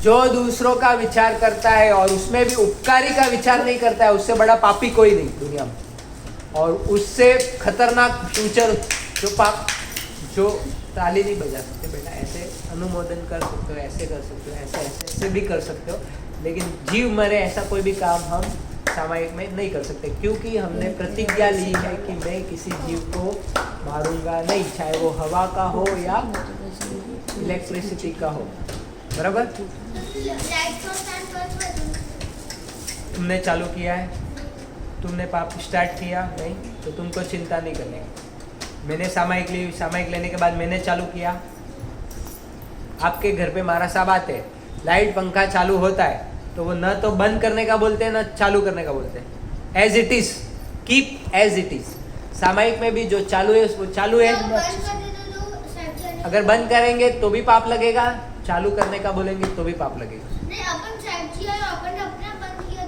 जो दूसरों का विचार करता है और उसमें भी उपकारी का विचार नहीं करता है, उससे बड़ा पापी कोई नहीं दुनिया में। और उससे खतरनाक फ्यूचर जो ताली नहीं बजा सकते बेटा, ऐसे अनुमोदन कर सकते हो, ऐसे कर सकते हो, ऐसे ऐसे ऐसे भी कर सकते हो, लेकिन जीव मरे ऐसा कोई भी काम हम सामायिक में नहीं कर सकते, क्योंकि हमने प्रतिज्ञा ली है कि मैं किसी जीव को मारूंगा नहीं, चाहे वो हवा का हो या इलेक्ट्रिसिटी का हो। बराबर? तुमने चालू किया है, तुमने पाप स्टार्ट किया नहीं, तो तुमको चिंता नहीं करने की। मैंने सामायिक ली, सामायिक लेने के बाद मैंने चालू किया। आपके घर पे महाराज साहब आते हैं, लाइट पंखा चालू होता है तो वो न तो बंद करने का बोलते हैं न चालू करने का बोलते हैं। As it is, keep as it is. सामायिक में भी जो चालू है वो चालू है, अगर बंद करेंगे तो भी पाप लगेगा, चालू करने का बोलेंगे तो भी पाप लगेगा। नहीं, अपन सेट किया और अपन अपना बंद किया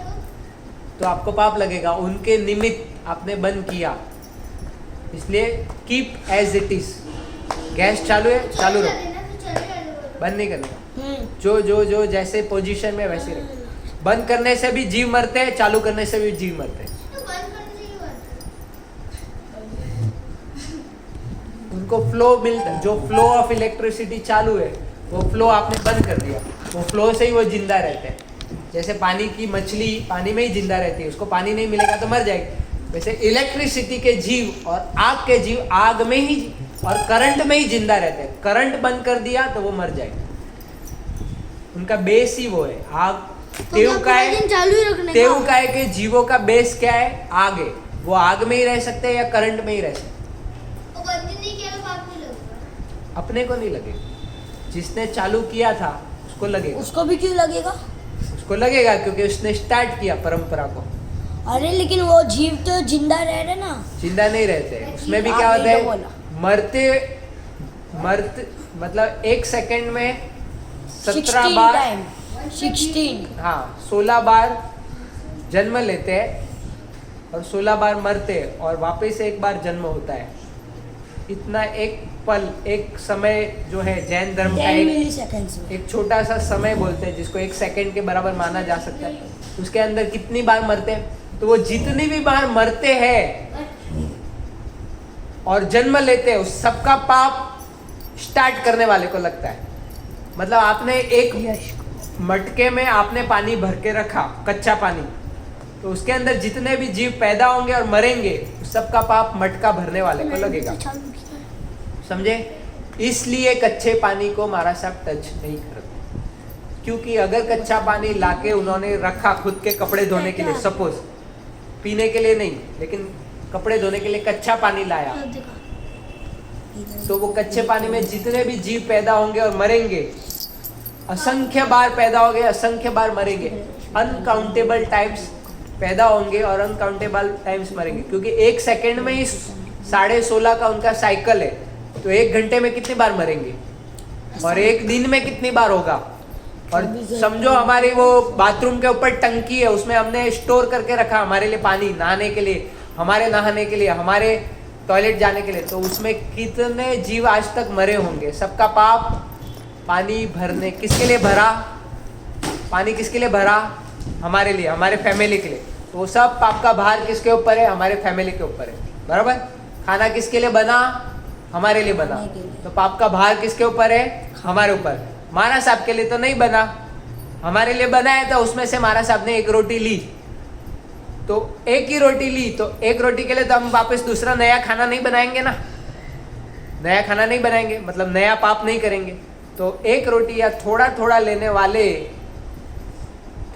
तो आपको पाप लगेगा, उनके निमित्त आपने बंद किया। इसलिए keep as it is. Gas चालू है, चालू रहो, बंद नहीं करने का। जो जो जो जैसे पोजीशन में वैसे रहो। बंद करने से भी जीव मरते हैं, चालू करने से भी जीव मरते हैं। उनको फ्लो मिलता, जो फ्लो ऑफ इलेक्ट्रिसिटी चालू है वो फ्लो आपने बंद कर दिया, वो फ्लो से ही वो जिंदा रहते हैं। जैसे पानी की मछली पानी में ही जिंदा रहती है, उसको पानी नहीं मिलेगा तो मर जाएगी। वैसे इलेक्ट्रिसिटी के जीव और आग के जीव आग में ही और करंट में ही जिंदा रहते हैं। करंट बंद कर दिया तो वो मर जाएगा। उनका बेस ही वो है आग। तेवकाय के जीवों का बेस क्या है? आग है। वो आग में ही रह सकते हैं या करंट में ही रह सकते हैं। अपने को नहीं लगेगा, जिसने चालू किया था उसको लगेगा। उसको भी क्यों लगेगा? उसको लगेगा क्योंकि उसने स्टार्ट किया परंपरा को। अरे लेकिन वो जीव तो जिंदा रह रहे ना। जिंदा नहीं रहते, उसमें भी क्या होता है, मरते मतलब 1 सेकंड में 17 बार 16 बार जन्म लेते हैं और 16 बार मरते हैं और वापस एक बार जन्म होता है। इतना एक पल, एक समय जो है जैन धर्म का एक छोटा सा समय बोलते हैं जिसको 1 सेकंड के बराबर माना जा सकता है। उसके अंदर कितनी बार मरते हैं, तो वो जितनी भी बार मरते हैं और जन्म लेते हैं उस सबका पाप स्टार्ट करने वाले को लगता है। मतलब आपने एक मटके में आपने पानी भर के रखा, कच्चा पानी, तो उसके अंदर जितने भी जीव पैदा होंगे और मरेंगे उस सबका पाप मटका भरने वाले को लगेगा। समझे? इसलिए कच्चे पानी को महाराज साहब टच नहीं करते, क्योंकि अगर कच्चा पानी लाके उन्होंने रखा खुद के कपड़े धोने के लिए, सपोज पीने के लिए नहीं लेकिन कपड़े धोने के लिए कच्चा पानी लाया, तो वो कच्चे पानी में जितने भी जीव पैदा होंगे और मरेंगे, असंख्य बार पैदा होंगे, असंख्य बार मरेंगे, अनकाउंटेबल टाइम्स पैदा होंगे और अनकाउंटेबल टाइम्स मरेंगे, क्योंकि 1 सेकंड में ही 16.5 का उनका साइकिल है। तो 1 घंटे में कितनी बार मरेंगे और 1 दिन में कितनी बार होगा। और समझो हमारी वो बाथरूम के ऊपर टंकी है, उसमें हमने स्टोर करके रखा हमारे लिए पानी, नहाने के लिए, हमारे नहाने के लिए, हमारे टॉयलेट जाने के लिए, तो उसमें कितने जीव आज तक मरे होंगे। सबका पाप पानी भरने, किसके लिए भरा? पानी किसके लिए भरा? हमारे लिए, हमारे फैमिली के लिए। तो सब पाप का भार किसके ऊपर है? हमारे फैमिली के ऊपर है। बराबर? खाना किसके लिए बना? हमारे लिए बना। तो पाप का भार किसके ऊपर है? हमारे ऊपर। महाराज साहब के लिए तो नहीं बना, हमारे लिए बनाया था। उसमें से महाराज साहब ने 1 रोटी ली, तो 1 ही रोटी ली, तो 1 रोटी के लिए तो हम वापस दूसरा नया खाना नहीं बनाएंगे ना। नया खाना नहीं बनाएंगे मतलब नया पाप नहीं करेंगे। तो 1 रोटी या थोड़ा थोड़ा लेने वाले,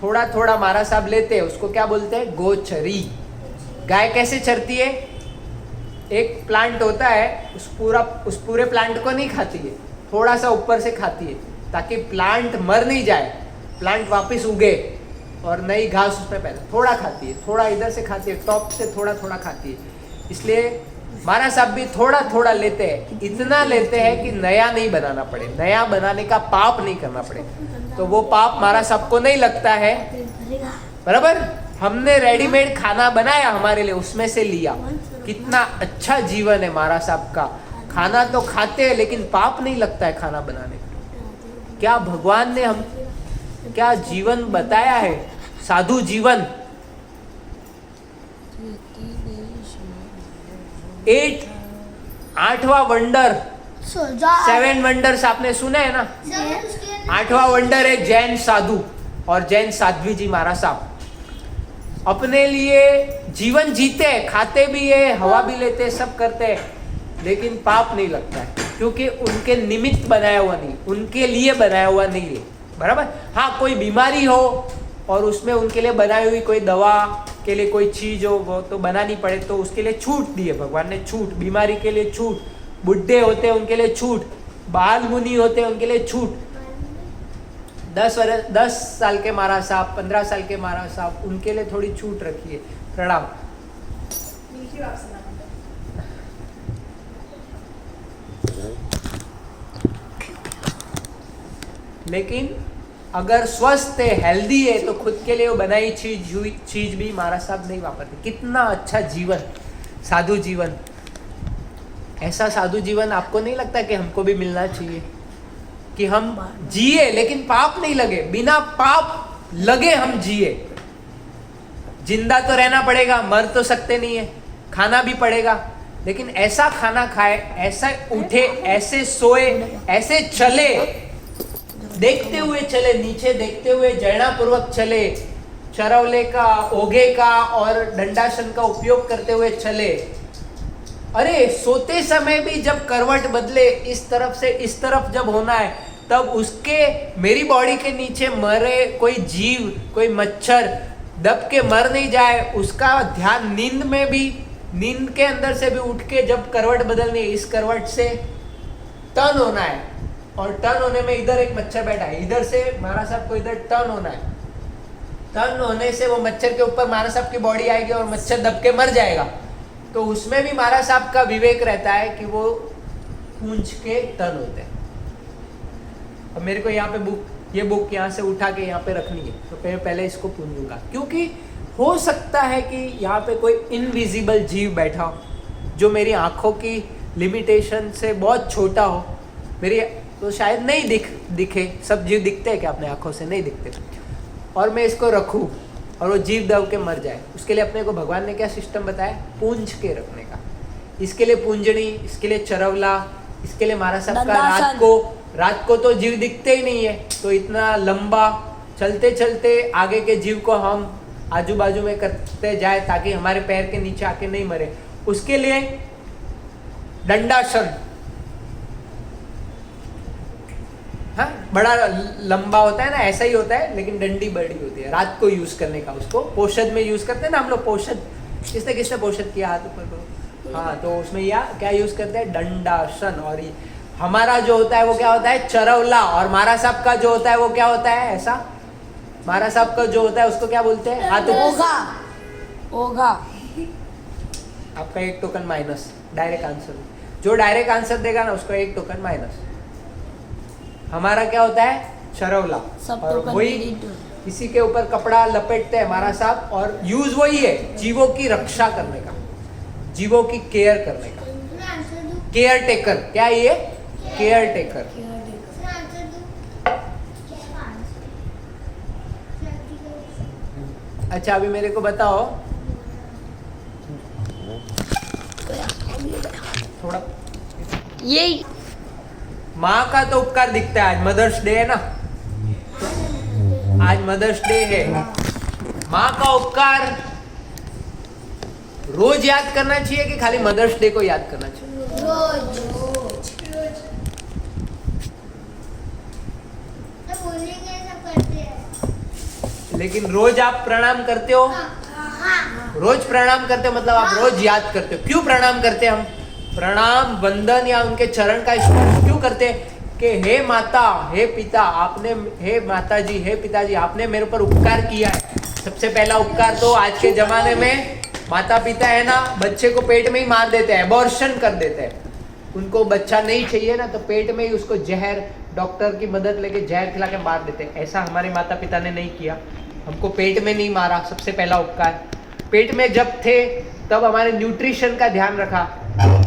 थोड़ा थोड़ा महाराज साहब लेते हैं, उसको क्या बोलते हैं? गोचरी। गाय कैसे चरती है? एक प्लांट होता है, उस पूरे प्लांट को नहीं खाती है, थोड़ा सा ऊपर से खाती है, ताकि प्लांट मर नहीं जाए, प्लांट वापस उगे और नई घास उसमें पैदा। थोड़ा खाती है, थोड़ा इधर से खाती है, टॉप से थोड़ा थोड़ा खाती है। इसलिए महाराज साहब भी थोड़ा थोड़ा लेते हैं, इतना लेते हैं कि नया नहीं बनाना पड़े, नया बनाने का पाप नहीं करना पड़े। तो वो पाप महाराज साहब को नहीं लगता है। बराबर? हमने रेडीमेड खाना बनाया हमारे लिए, उसमें से लिया। कितना अच्छा जीवन है महाराज साहब का। खाना तो खाते हैं लेकिन पाप नहीं लगता है खाना बनाने का। क्या भगवान ने हम क्या जीवन बताया है, साधु जीवन। 8वां वंडर, 7 वंडर्स आपने सुने हैं ना। सर उसके अंदर 8वां वंडर है जैन साधु और जैन साध्वी जी महाराज साहब। अपने लिए जीवन जीते हैं, खाते भी है, हवा भी लेते हैं, सब करते हैं, लेकिन पाप नहीं लगता है, क्योंकि उनके निमित्त बनाया हुआ नहीं, उनके लिए बनाया हुआ नहीं है, बराबर। हाँ, कोई बीमारी हो और उसमें उनके लिए बनाई हुई कोई दवा के लिए कोई चीज हो, वो तो बनानी पड़े, तो उसके लिए छूट दी है भगवान ने, छूट। बीमारी के लिए छूट, बुढ़े होते हैं उनके लिए छूट, बाल मुनि होते हैं उनके लिए छूट। 10 साल के महाराज साहब, 15 साल के महाराज साहब, उनके लिए थोड़ी छूट रखी है। प्रणाम। लेकिन अगर स्वस्थ है, हेल्दी है, तो खुद के लिए वो बनाई चीज भी महाराज साहब नहीं वापरते। कितना अच्छा जीवन, साधु जीवन। ऐसा साधु जीवन आपको नहीं लगता कि हमको भी मिलना चाहिए, कि हम जिए लेकिन पाप नहीं लगे, बिना पाप लगे हम जिए। जिंदा तो रहना पड़ेगा, मर तो सकते नहीं है, खाना भी पड़ेगा, लेकिन ऐसा खाना खाए, ऐसा उठे, ऐसे सोए, ऐसे चले, देखते हुए चले, नीचे देखते हुए जैना पूर्वक चले, चरवले का, ओघे का और दंडासन का उपयोग करते हुए चले। अरे सोते समय भी जब करवट बदले, इस तरफ से इस तरफ जब होना है, तब उसके, मेरी बॉडी के नीचे मरे कोई जीव, कोई मच्छर दब के मर नहीं जाए, उसका ध्यान नींद में भी, नींद के अंदर से भी उठ के जब करवट बदलनी है, इस करवट से टर्न होना है, और टर्न होने में इधर एक मच्छर बैठा है, इधर से महाराज साहब को इधर टर्न होना है। टर्न होने से वो मच्छर के ऊपर महाराज साहब की बॉडी आएगी और मच्छर दब के मर जाएगा। तो उसमें भी महाराज साहब का विवेक रहता है कि वो पूंछ के टर्न होते हैं। अब मेरे को यहाँ पे ये बुक यहाँ से उठा के यहाँ पे रखनी है, तो पहले इसको पूंजूंगा, क्योंकि हो सकता है कि यहाँ पे कोई इनविजिबल जीव बैठा हो, जो मेरी आंखों की लिमिटेशन से बहुत छोटा हो, मेरी तो शायद नहीं दिखे। सब जीव दिखते हैं क्या अपने आंखों से? नहीं दिखते। और मैं इसको रखूँ और वो जीव दब के मर जाए, उसके लिए अपने को भगवान ने क्या सिस्टम बताया? पूंछ के रखने का। इसके लिए पूंजनी, इसके लिए चरवला, इसके लिए महाराज साहब का रात को तो जीव दिखते ही नहीं है, तो इतना लंबा चलते चलते आगे के जीव को हम आजू बाजू में करते जाए, ताकि हमारे पैर के नीचे आके नहीं मरे। उसके लिए दंडासन, हाँ, बड़ा लंबा होता है ना, ऐसा ही होता है, लेकिन डंडी बड़ी होती है, रात को यूज करने का। उसको पोषद में यूज करते हैं ना हम लोग। पोषद किसने पोषद किया? हाथ ऊपर करो। हाँ, तो उसमें क्या यूज करते हैं? दंडासन। और हमारा जो होता है वो क्या होता है? चरवला। और महाराज साहब का जो होता है वो क्या होता है? ऐसा महाराज साहब का जो होता है उसको क्या बोलते हैं? हाथ ओघा। आपका 1 टोकन माइनस। डायरेक्ट आंसर, जो डायरेक्ट आंसर देगा ना उसको 1 टोकन माइनस। हमारा क्या होता है? चरवला। और वही किसी के ऊपर कपड़ा लपेटते हैं महाराज साहब, और यूज वही है, जीवों की रक्षा करने का, जीवों की केयर करने का। Care taker. क्या ये? Care taker. अच्छा, अभी मेरे को बताओ थोड़ा, ये माँ का तो उपकार दिखता है। आज मदर्स डे है ना, आज मदर्स डे है। माँ का उपकार रोज याद करना चाहिए कि खाली मदर्स डे को याद करना चाहिए? रोज। लेकिन रोज आप प्रणाम करते हो? रोज प्रणाम करते हो मतलब आप रोज याद करते हो। क्यों प्रणाम करते हैं हम? प्रणाम, वंदन या उनके चरण का स्पर्श क्यों करते हैं? कि हे माता, हे पिता, आपने, हे माता जी, हे पिताजी, आपने मेरे ऊपर उपकार किया है। सबसे पहला उपकार तो आज के जमाने में माता पिता है ना, बच्चे को पेट में ही मार देते हैं, एबॉर्शन कर देते हैं। उनको बच्चा नहीं चाहिए ना, तो पेट में ही उसको जहर, डॉक्टर की मदद लेके जहर खिला के मार देते हैं। ऐसा हमारे माता पिता ने नहीं किया, हमको पेट में नहीं मारा। सबसे पहला उपकार। पेट में जब थे तब हमारे न्यूट्रिशन का ध्यान रखा,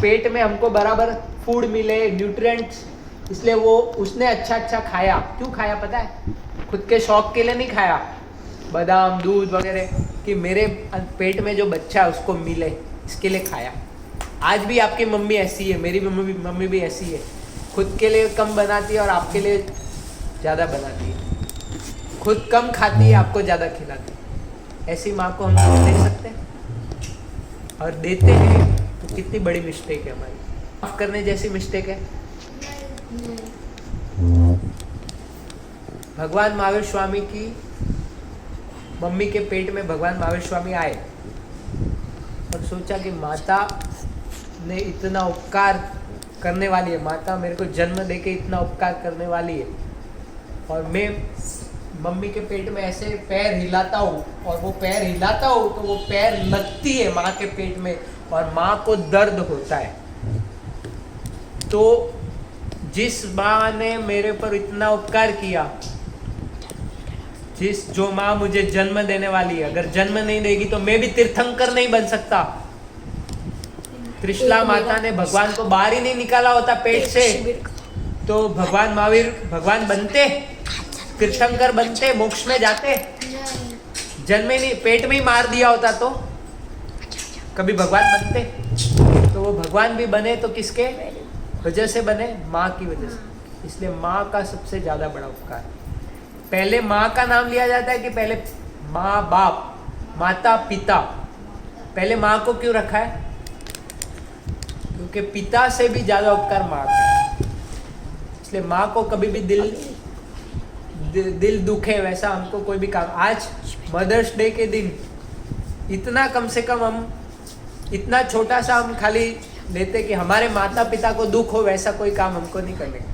पेट में हमको बराबर फूड मिले, न्यूट्रिएंट्स, इसलिए वो उसने अच्छा खाया। क्यों खाया पता है? खुद के शौक के लिए नहीं खाया बादाम दूध वगैरह कि मेरे पेट में जो बच्चा है उसको मिले, इसके लिए खाया। आज भी आपकी मम्मी ऐसी है, मेरी मम्मी भी ऐसी है, खुद के लिए कम बनाती है और आपके लिए ज़्यादा बनाती है। खुद कम खाती है, आपको ज़्यादा खिलाती है। ऐसी माँ को हम दे सकते हैं और देते हैं तो कितनी बड़ी मिस्टेक है हमारी। माफ़ करने जैसी मिस्टेक है। भगवान महावीर स्वामी की मम्मी के पेट में भगवान महावीर स्वामी आए और सोचा कि माता ने इतना उपकार करने वाली है, माता मेरे को जन्म देके इतना उपकार करने वाली है और मैं मम्मी के पेट में ऐसे पैर हिलाता हूँ और वो पैर हिलाता हूँ तो वो पैर लगती है माँ के पेट में और माँ को दर्द होता है। तो जिस माँ ने मेरे पर इतना उपकार किया, जो माँ मुझे जन्म देने वाली है, अगर जन्म नहीं देगी तो मैं भी तीर्थंकर नहीं बन सकता। त्रिशला माता ने भगवान को बाहर ही नहीं निकाला होता पेट से तो भगवान महावीर भगवान बनते, तीर्थंकर बनते, मोक्ष में जाते? जन्म ही नहीं, पेट में ही मार दिया होता तो कभी भगवान बनते? तो वो भगवान भी बने तो किसके वजह से बने? माँ की वजह से। इसलिए माँ का सबसे ज्यादा बड़ा उपकार। पहले माँ का नाम लिया जाता है कि पहले माँ बाप, माता पिता। पहले माँ को क्यों रखा है? क्योंकि पिता से भी ज्यादा उपकार माँ का। इसलिए माँ को कभी भी दिल दुखे वैसा हमको कोई भी काम। आज मदर्स डे के दिन इतना कम से कम हम इतना छोटा सा हम खाली लेते कि हमारे माता पिता को दुख हो, वैसा कोई काम हमको नहीं करने का।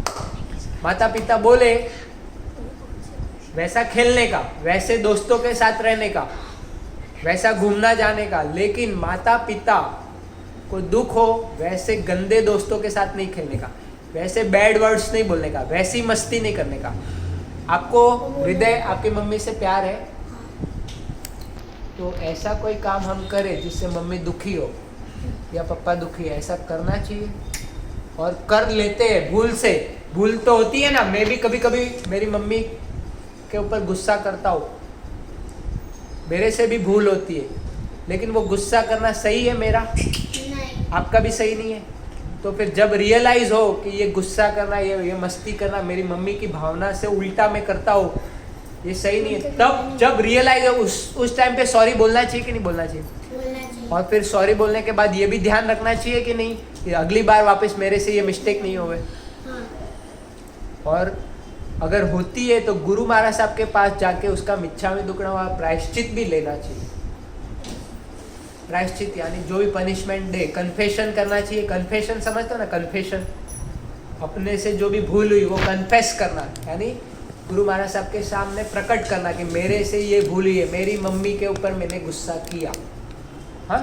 माता पिता बोले वैसा खेलने का, वैसे दोस्तों के साथ रहने का, वैसा घूमना जाने का, लेकिन माता पिता को दुख हो वैसे गंदे दोस्तों के साथ नहीं खेलने का, वैसे बैड वर्ड्स नहीं बोलने का, वैसी मस्ती नहीं करने का। आपको हृदय आपकी मम्मी से प्यार है तो ऐसा कोई काम हम करें जिससे मम्मी दुखी हो या पापा दुखी है, ऐसा करना चाहिए और कर लेते हैं भूल से। भूल तो होती है ना, मैं भी कभी कभी मेरी मम्मी के ऊपर गुस्सा करता हूँ, मेरे से भी भूल होती है, लेकिन वो गुस्सा करना सही है मेरा? नहीं। आपका भी सही नहीं है। तो फिर जब रियलाइज हो कि ये गुस्सा करना, ये मस्ती करना मेरी मम्मी की भावना से उल्टा मैं करता हूँ, ये सही नहीं है, तब जब रियलाइज हो उस टाइम पे सॉरी बोलना चाहिए कि नहीं बोलना चाहिए? और फिर सॉरी बोलने के बाद ये भी ध्यान रखना चाहिए कि नहीं कि अगली बार वापस मेरे से ये मिस्टेक नहीं होवे। और अगर होती है तो गुरु महाराज साहब के पास जाके उसका मिच्छामी दुक्कड़म प्रायश्चित भी लेना चाहिए। प्रायश्चित यानी जो भी पनिशमेंट दे, कन्फेशन करना चाहिए। कन्फेशन समझते हो ना? कन्फेशन, अपने से जो भी भूल हुई वो कन्फेस करना, यानी गुरु महाराज साहब के सामने प्रकट करना कि मेरे से ये भूल हुई है, मेरी मम्मी के ऊपर मैंने गुस्सा किया। हाँ,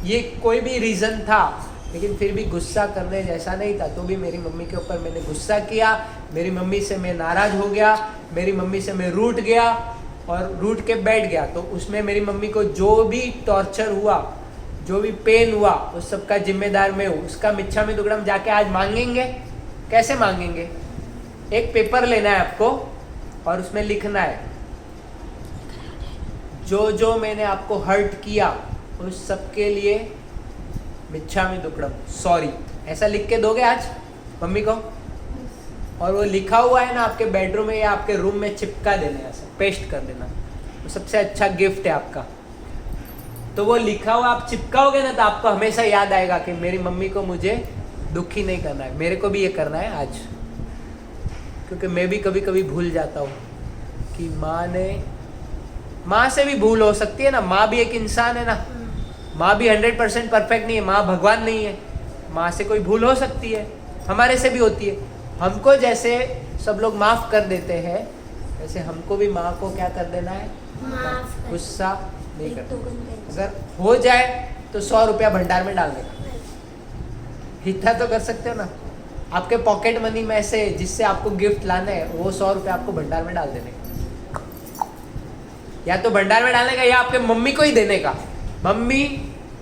ये कोई भी रीज़न था लेकिन फिर भी गुस्सा करने जैसा नहीं था, तो भी मेरी मम्मी के ऊपर मैंने गुस्सा किया, मेरी मम्मी से मैं नाराज़ हो गया, मेरी मम्मी से मैं रूठ गया और रूठ के बैठ गया। तो उसमें मेरी मम्मी को जो भी टॉर्चर हुआ, जो भी पेन हुआ, उस सब का जिम्मेदार मैं हूँ। उसका मिच्छामी दुक्कड़म जाके आज मांगेंगे? कैसे मांगेंगे? एक पेपर लेना है आपको और उसमें लिखना है जो जो मैंने आपको हर्ट किया उस सब के लिए मिच्छामी दुक्कड़म, सॉरी, ऐसा लिख के दोगे आज मम्मी को? और वो लिखा हुआ है ना आपके बेडरूम में या आपके रूम में चिपका देना, ऐसा पेस्ट कर देना। वो सबसे अच्छा गिफ्ट है आपका। तो वो लिखा हुआ आप चिपकाओगे ना तो आपको हमेशा याद आएगा कि मेरी मम्मी को मुझे दुखी नहीं करना है, मेरे को भी ये करना है आज। क्योंकि मैं भी कभी कभी भूल जाता हूँ कि माँ से भी भूल हो सकती है ना, माँ भी एक इंसान है ना, माँ भी 100% परफेक्ट नहीं है, माँ भगवान नहीं है, माँ से कोई भूल हो सकती है, हमारे से भी होती है। हमको जैसे सब लोग माफ़ कर देते हैं वैसे हमको भी माँ को क्या कर देना है? गुस्सा नहीं करना। अगर हो जाए तो 100 रुपया भंडार में डाल देना, इतना तो कर सकते हो ना। आपके पॉकेट मनी में से जिससे आपको गिफ्ट लाना है वो 100 रुपया आपको भंडार में डाल देने का, या तो भंडार में डालने का या आपके मम्मी को ही देने का। मम्मी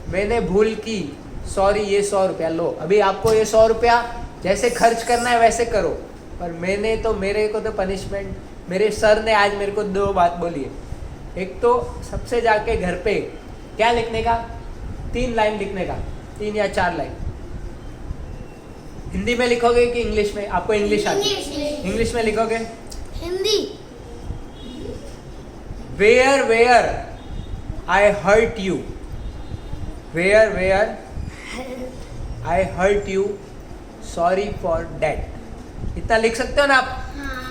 मैंने भूल की, सॉरी, ये 100 रुपया लो, अभी आपको ये 100 रुपया जैसे खर्च करना है वैसे करो, पर मेरे को तो पनिशमेंट, मेरे सर ने आज मेरे को 2 बात बोली है। एक तो सबसे जाके घर पे क्या लिखने का, 3 लाइन लिखने का, 3 या 4 लाइन। हिंदी में लिखोगे कि इंग्लिश में? आपको इंग्लिश आती है, इंग्लिश में लिखोगे। Hindi. Where I hurt you, where I hurt you, sorry for that. इतना लिख सकते हो ना आप? हाँ।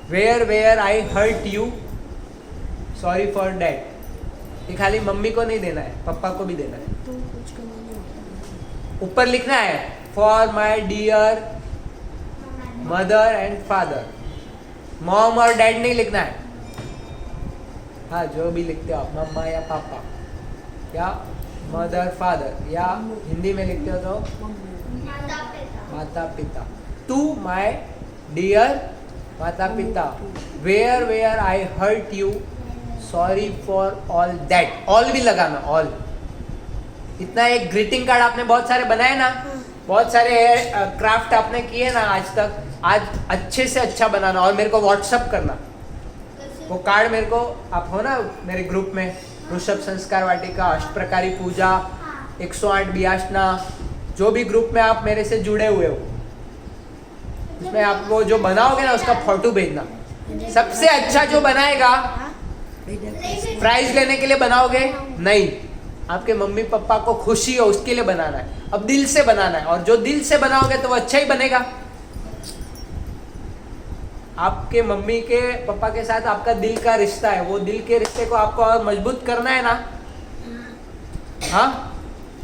Where I hurt you, sorry for that. ये खाली मम्मी को नहीं देना है, पापा को भी देना है। ऊपर लिखना है for my dear mother and father. Mom और डैड नहीं लिखना है। हाँ, जो भी लिखते हो आप, मम्मा या पापा या मदर फादर, या हिंदी में लिखते हो तो माता पिता। टू माई डियर माता पिता, where I hurt you, sorry for all that. All भी लगाना, ऑल। इतना एक ग्रीटिंग कार्ड आपने बहुत सारे बनाए ना, बहुत सारे क्राफ्ट आपने किए ना आज तक। आज अच्छे से अच्छा बनाना और मेरे को व्हाट्सअप करना। वो कार्ड मेरे को, आप हो ना मेरे ग्रुप में, ऋषभ संस्कार वाटिका, अष्टप्रकारी पूजा, 108 बियासना, जो भी ग्रुप में आप मेरे से जुड़े हुए हो, उसमें आप वो जो बनाओगे ना उसका फोटो भेजना। सबसे अच्छा जो बनाएगा, प्राइज लेने के लिए बनाओगे नहीं, आपके मम्मी पापा को खुशी हो उसके लिए बनाना है। अब दिल से बनाना है, और जो दिल से बनाओगे तो वो अच्छा ही बनेगा। आपके मम्मी के पापा के साथ आपका दिल का रिश्ता है, वो दिल के रिश्ते को आपको और मजबूत करना है ना। हाँ,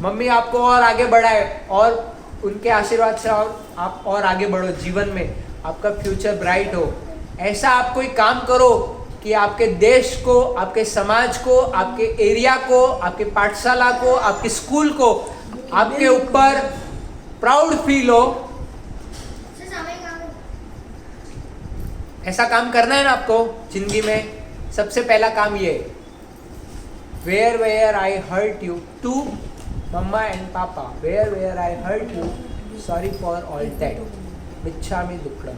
मम्मी आपको और आगे बढ़ाए और उनके आशीर्वाद से और आप और आगे बढ़ो जीवन में, आपका फ्यूचर ब्राइट हो। ऐसा आप कोई काम करो कि आपके देश को, आपके समाज को, आपके एरिया को, आपके पाठशाला को, आपके स्कूल को, आपके ऊपर प्राउड फील हो। ऐसा काम करना है ना आपको जिंदगी में। सबसे पहला काम ये, where I hurt you, to mamma and papa, where I hurt you, sorry for all that, मिच्छामि दुक्कडम।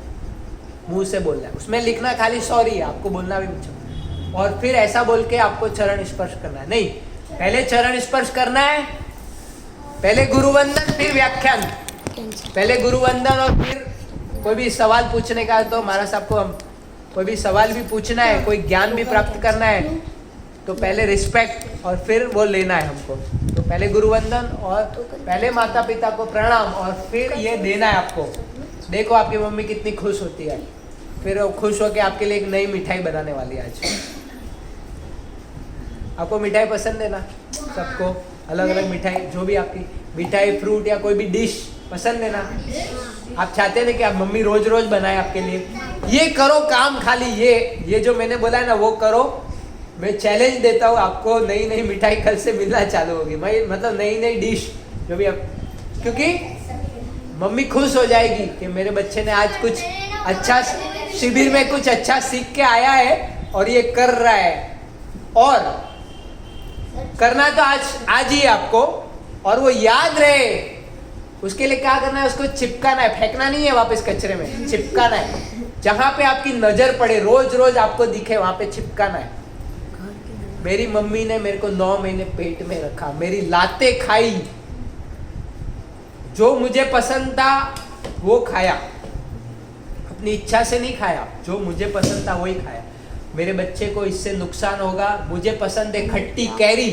मुंह से बोलना है, उसमें लिखना खाली सॉरी है, आपको बोलना भी मिच्छा। और फिर ऐसा बोल के आपको चरण स्पर्श करना है। नहीं, पहले चरण स्पर्श करना है, पहले गुरुवंदन फिर व्याख्यान। पहले गुरुवंदन और फिर कोई भी सवाल पूछने का है तो महाराज साहब को, हम कोई भी सवाल भी पूछना है, कोई ज्ञान भी प्राप्त करना है, तो पहले रिस्पेक्ट और फिर वो लेना है हमको। तो पहले गुरुवंदन और पहले माता पिता को प्रणाम और फिर ये देना है आपको। देखो आपकी मम्मी कितनी खुश होती है, फिर वो खुश होकर आपके लिए एक नई मिठाई बनाने वाली है आज। आपको मिठाई पसंद है ना? सबको अलग अलग मिठाई, जो भी आपकी मिठाई, फ्रूट या कोई भी डिश पसंद है ना? आप चाहते थे कि आप मम्मी रोज रोज बनाए आपके लिए। ये करो काम, खाली ये जो मैंने बोला है ना वो करो। मैं चैलेंज देता हूँ आपको, नई नई मिठाई कल से मिलना चालू होगी। मैं मतलब नई नई डिश जो भी आप, क्योंकि मम्मी खुश हो जाएगी कि मेरे बच्चे ने आज कुछ अच्छा, शिविर में कुछ अच्छा सीख के आया है और ये कर रहा है। और करना तो आज ही है आपको, और वो याद रहे। उसके लिए क्या करना है, उसको चिपकाना है, फेंकना नहीं है वापस कचरे में, चिपकाना है। जहां पे आपकी नजर पड़े, रोज रोज आपको दिखे, वहां पे चिपकाना है। मेरी मम्मी ने मेरे को 9 महीने पेट में रखा, मेरी लातें खाई, जो मुझे पसंद था वो खाया, अपनी इच्छा से नहीं खाया, जो मुझे पसंद था वही खाया। मेरे बच्चे को इससे नुकसान होगा, मुझे पसंद है खट्टी कैरी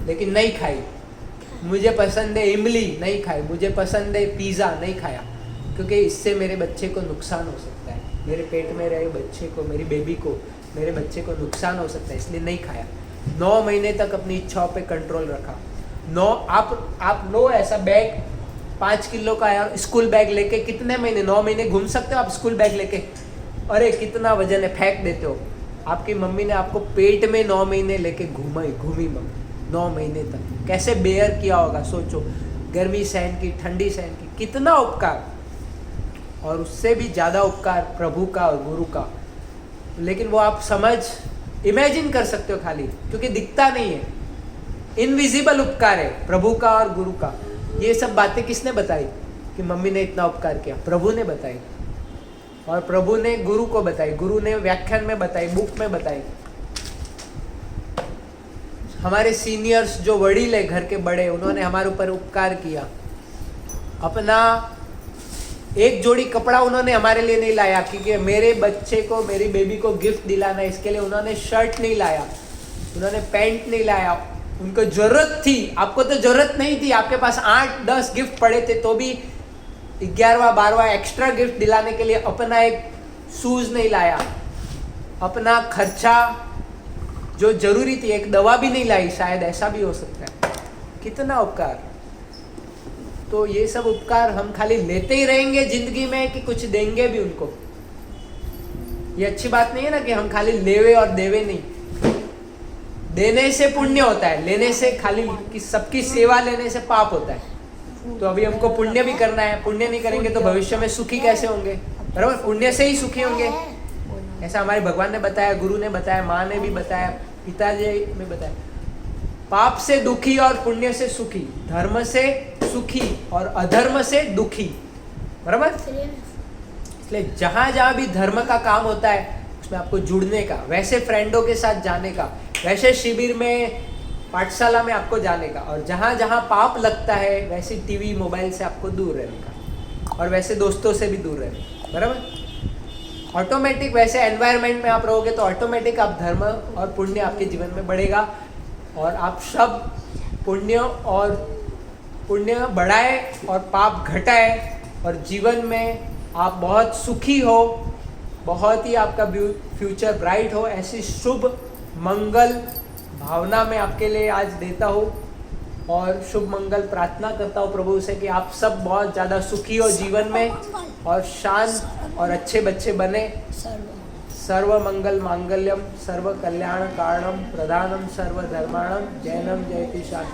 लेकिन नहीं खाई, मुझे पसंद है इमली नहीं खाई, मुझे पसंद है पिज़्ज़ा नहीं खाया, क्योंकि इससे मेरे बच्चे को नुकसान हो सकता है, मेरे पेट में रहे बच्चे को, मेरी बेबी को, मेरे बच्चे को नुकसान हो सकता है, इसलिए नहीं खाया। 9 महीने तक अपनी इच्छाओं पे कंट्रोल रखा। आप लो ऐसा बैग 5 किलो का यार, स्कूल बैग लेके कितने महीने, 9 महीने घूम सकते हो आप स्कूल बैग लेके? अरे कितना वजन है, फेंक देते हो। आपकी मम्मी ने आपको पेट में 9 महीने लेके घूमी मम्मी 9 महीने तक, कैसे बेयर किया होगा सोचो। गर्मी सहन की, ठंडी सहन की, कितना उपकार, और उससे भी ज़्यादा उपकार प्रभु का और गुरु का। लेकिन वो आप समझ, इमेजिन कर सकते हो खाली, क्योंकि दिखता नहीं है, इनविजिबल उपकार है प्रभु का और गुरु का। ये सब बातें किसने बताई कि मम्मी ने इतना उपकार किया? प्रभु ने बताई। और प्रभु ने गुरु को बताई, गुरु ने व्याख्यान में बताई, बुक में बताई। हमारे सीनियर्स जो वडील है, घर के बड़े, उन्होंने हमारे ऊपर उपकार किया। अपना एक जोड़ी कपड़ा उन्होंने हमारे लिए नहीं लाया, क्योंकि मेरे बच्चे को, मेरी बेबी को गिफ्ट दिलाना, इसके लिए उन्होंने शर्ट नहीं लाया, उन्होंने पैंट नहीं लाया। उनको जरूरत थी, आपको तो जरूरत नहीं थी, आपके पास 8-10 गिफ्ट पड़े थे, तो भी 11वां 12वां एक्स्ट्रा गिफ्ट दिलाने के लिए अपना एक शूज नहीं लाया। अपना खर्चा जो जरूरी थी, एक दवा भी नहीं लाई, शायद ऐसा भी हो सकता है। कितना उपकार। तो ये सब उपकार हम खाली लेते ही रहेंगे जिंदगी में, कि कुछ देंगे भी उनको? ये अच्छी बात नहीं है ना कि हम खाली लेवे और देवे नहीं। देने से पुण्य होता है, लेने से खाली कि सबकी सेवा लेने से पाप होता है। तो अभी हमको पुण्य भी करना है, पुण्य नहीं करेंगे तो भविष्य में सुखी कैसे होंगे? बराबर, पुण्य से ही सुखी होंगे, ऐसा हमारे भगवान ने बताया, गुरु ने बताया, माँ ने भी बताया, पिताजी ने बताया। पाप से दुखी और पुण्य से सुखी, धर्म से सुखी और अधर्म से दुखी। बराबर, इसलिए जहां जहां भी धर्म का काम होता है उसमें आपको जुड़ने का, वैसे फ्रेंडों के साथ जाने का, वैसे शिविर में, पाठशाला में आपको जाने का, और जहां जहां पाप लगता है वैसे टीवी मोबाइल से आपको दूर रहने का, और वैसे दोस्तों से भी दूर रहने का। बराबर, ऑटोमेटिक वैसे एनवायरनमेंट में आप रहोगे तो ऑटोमेटिक आप धर्म और पुण्य आपके जीवन में बढ़ेगा, और आप सब पुण्य बढ़ाए और पाप घटाए, और जीवन में आप बहुत सुखी हो, बहुत ही आपका फ्यूचर ब्राइट हो। ऐसी शुभ मंगल भावना में आपके लिए आज देता हूँ, और शुभ मंगल प्रार्थना करता हूँ प्रभु से कि आप सब बहुत ज़्यादा सुखी हो जीवन में, और शांत और अच्छे बच्चे बने। सर्व मंगल मांगल्यम सर्व कल्याण कारणम प्रधानम सर्व धर्माणम जैनम जयति शास्त्रम।